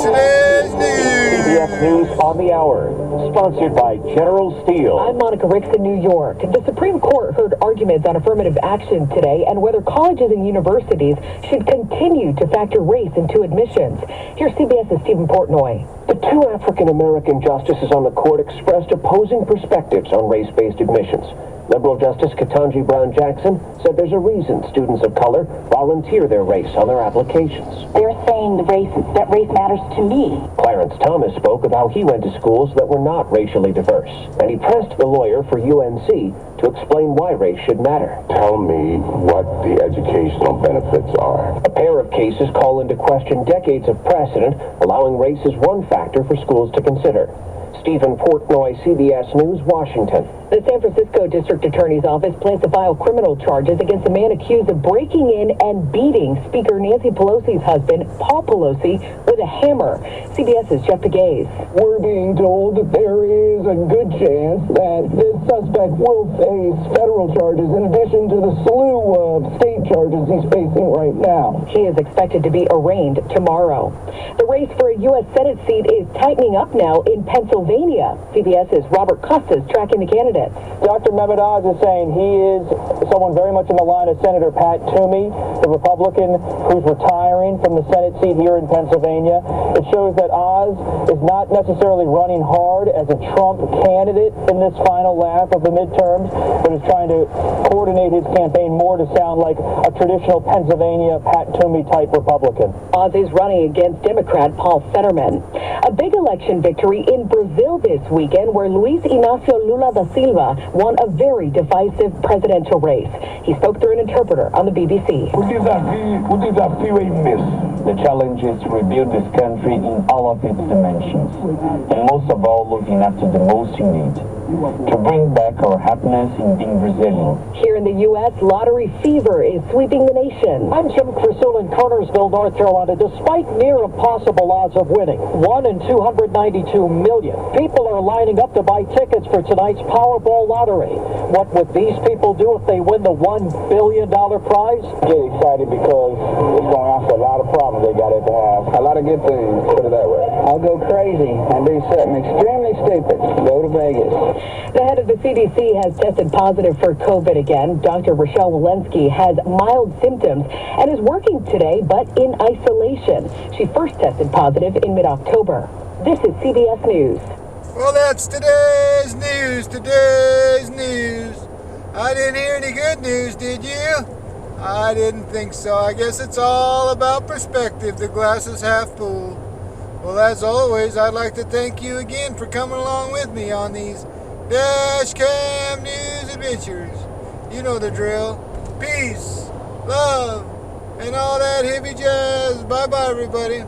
today's news. CBS News on the Hour, sponsored by General Steel. I'm Monica Ricks in New York. The Supreme Court heard arguments on affirmative action today and whether colleges and universities should continue to factor race into admissions. Here's CBS's Stephen Portnoy. The two African-American justices on the court expressed opposing perspectives on race-based admissions. Liberal Justice Ketanji Brown Jackson said there's a reason students of color volunteer their race on their applications. They're saying that race matters to me. Clarence Thomas spoke of how he went to schools that were not racially diverse, and he pressed the lawyer for UNC to explain why race should matter. Tell me what the educational benefits are. A pair of cases call into question decades of precedent, allowing race as one factor for schools to consider. Stephen Portnoy, CBS News, Washington. The San Francisco District Attorney's Office plans to file criminal charges against a man accused of breaking in and beating Speaker Nancy Pelosi's husband, Paul Pelosi, with a hammer. CBS's Jeff Pegues. We're being told that there is a good chance that this suspect will face federal charges in addition to the slew of state charges he's facing right now. He is expected to be arraigned tomorrow. The race for a U.S. Senate seat is tightening up now in Pennsylvania. CBS's Robert Costas tracking the candidates. Dr. Mehmet Oz is saying he is someone very much in the line of Senator Pat Toomey, the Republican who's retiring from the Senate seat here in Pennsylvania. It shows that Oz is not necessarily running hard as a Trump candidate in this final lap of the midterms, but is trying to coordinate his campaign more to sound like a traditional Pennsylvania Pat Toomey type Republican. Oz is running against Democrat Paul Fetterman. A big election victory in Brazil this weekend where Luiz Inácio Lula da Silva won a very divisive presidential race. He spoke through an interpreter on the BBC. The challenge is to rebuild this country in all of its dimensions, and most of all looking after the most you need, to bring back our happiness in being Brazilian. Here in the U.S., lottery fever is sweeping the nation. I'm Jim Crisil in Connersville, North Carolina. Despite near impossible odds of winning, 1 in 292 million people are lining up to buy tickets for tonight's Powerball lottery. What would these people do if they win the $1 billion prize? Get excited because it's going to answer a lot of problems they got to have. A lot of good things, put it that way. I'll go crazy and do something extremely stupid. Go to Vegas. The head of the CDC has tested positive for COVID again. Dr. Rochelle Walensky has mild symptoms and is working today, but in isolation. She first tested positive in mid-October. This is CBS News. Well, that's today's news. Today's news. I didn't hear any good news, did you? I didn't think so. I guess it's all about perspective. The glass is half full. Well, as always, I'd like to thank you again for coming along with me on these Dashcam News adventures. You know the drill. Peace, love, and all that hippie jazz. Bye-bye, everybody.